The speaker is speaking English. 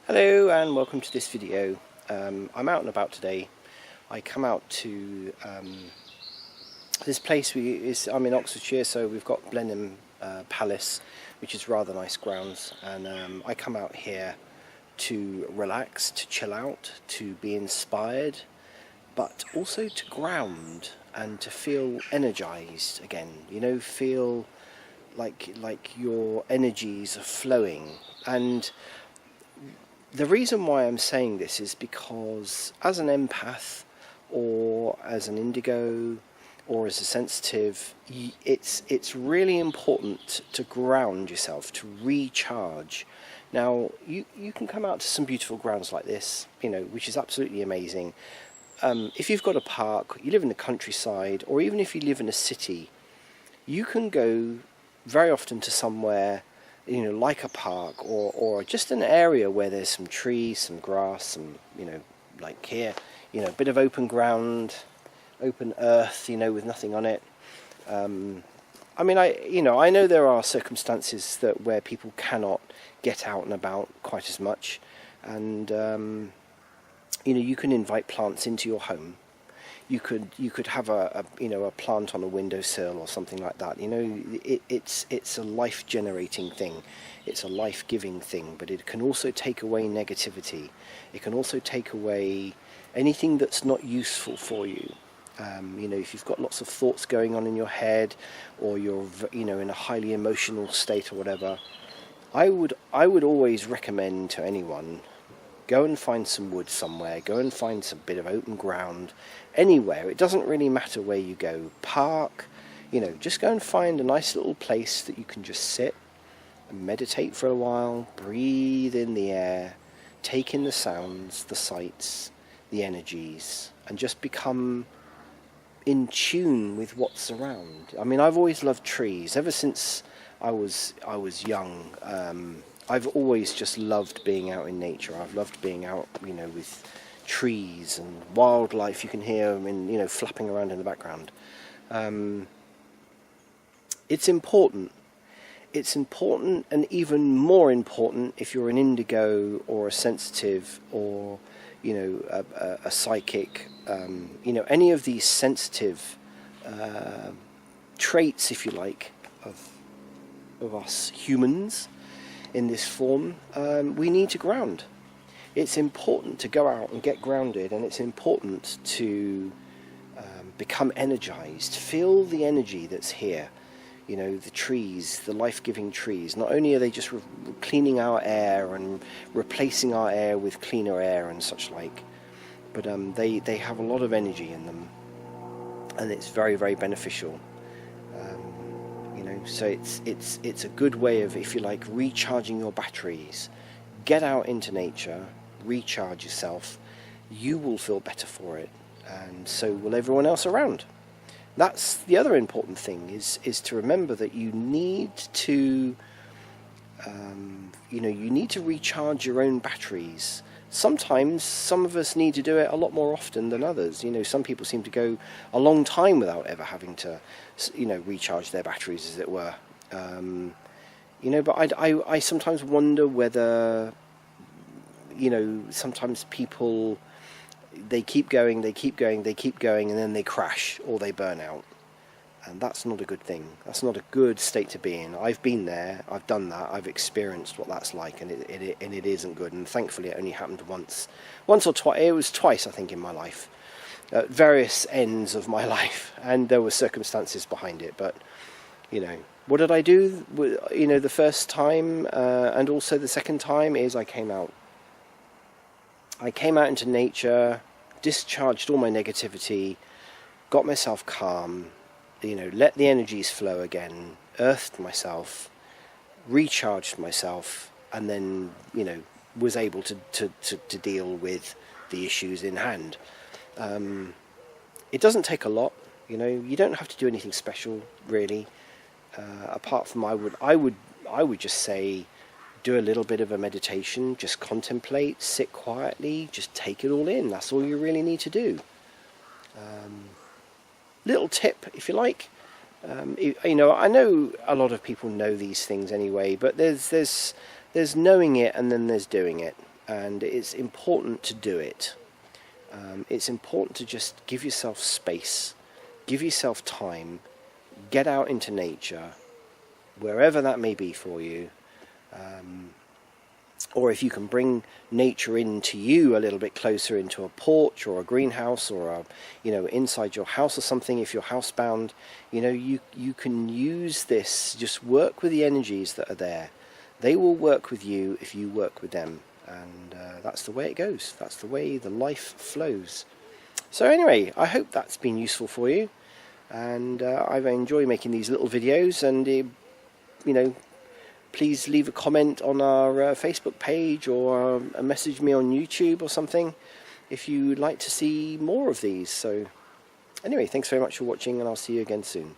Hello and welcome to this video. I'm out and about today. I come out to this place. I'm in Oxfordshire, so we've got Blenheim Palace, which is rather nice grounds, and I come out here to relax, to chill out, to be inspired, but also to ground and to feel energized again. You know, feel like your energies are flowing. And the reason why I'm saying this is because as an empath or as an indigo or as a sensitive, it's really important to ground yourself, to recharge. Now, you can come out to some beautiful grounds like this, you know, which is absolutely amazing. If you've got a park, you live in the countryside, or even if you live in a city, you can go very often to somewhere, you know, like a park or just an area where there's some trees, some grass, some, you know, like here, you know, a bit of open ground, open earth, you know, with nothing on it. I mean, I know there are circumstances where people cannot get out and about quite as much, and you know, you can invite plants into your home. You could have a plant on a windowsill or something like that. You know, it's a life generating thing, it's a life giving thing, but it can also take away negativity. It can also take away anything that's not useful for you. You know, if you've got lots of thoughts going on in your head, or you're, you know, in a highly emotional state or whatever, I would always recommend to anyone, go and find some wood somewhere, go and find some bit of open ground, anywhere. It doesn't really matter where you go. Park, you know, just go and find a nice little place that you can just sit and meditate for a while, breathe in the air, take in the sounds, the sights, the energies, and just become in tune with what's around. I mean, I've always loved trees. Ever since I was young, I've always just loved being out in nature. I've loved being out, you know, with trees and wildlife. You can hear them, you know, flapping around in the background. It's important. It's important, and even more important if you're an indigo or a sensitive or, you know, a psychic. You know, any of these sensitive traits, if you like, of us humans in this form, we need to ground. It's important to go out and get grounded, and it's important to become energized, feel the energy that's here. You know, the trees, the life-giving trees, not only are they just cleaning our air and replacing our air with cleaner air and such like, but they have a lot of energy in them, and it's very, very beneficial. You know, so it's a good way of, if you like, recharging your batteries. Get out into nature, recharge yourself. You will feel better for it, and so will everyone else around. That's the other important thing, is to remember that you need to you know, you need to recharge your own batteries. Sometimes some of us need to do it a lot more often than others. You know, some people seem to go a long time without ever having to, you know, recharge their batteries, as it were. You know, but I sometimes wonder whether, you know, sometimes people, they keep going, and then they crash or they burn out. And that's not a good thing. That's not a good state to be in. I've been there, I've done that, I've experienced what that's like, and it isn't good. And thankfully it only happened once or twice. It was twice, I think, in my life, at various ends of my life, and there were circumstances behind it. But, you know, what did I do? You know, the first time and also the second time is I came out into nature, discharged all my negativity, got myself calm, you know, let the energies flow again, earthed myself, recharged myself, and then, you know, was able to deal with the issues in hand. It doesn't take a lot, you know. You don't have to do anything special, really. Apart from, I would just say, do a little bit of a meditation, just contemplate, sit quietly, just take it all in. That's all you really need to do. Little tip, if you like. You know, I know a lot of people know these things anyway, but there's knowing it and then there's doing it. and it's important to do it. It's important to just give yourself space, give yourself time, get out into nature, wherever that may be for you. Or if you can bring nature into you a little bit closer, into a porch or a greenhouse, or inside your house or something, if you're housebound, you can use this. Just work with the energies that are there. They will work with you if you work with them, and that's the way it goes. That's the way the life flows. So anyway, I hope that's been useful for you, and I enjoy making these little videos. And please leave a comment on our Facebook page, or message me on YouTube or something if you'd like to see more of these. So anyway, thanks very much for watching, and I'll see you again soon.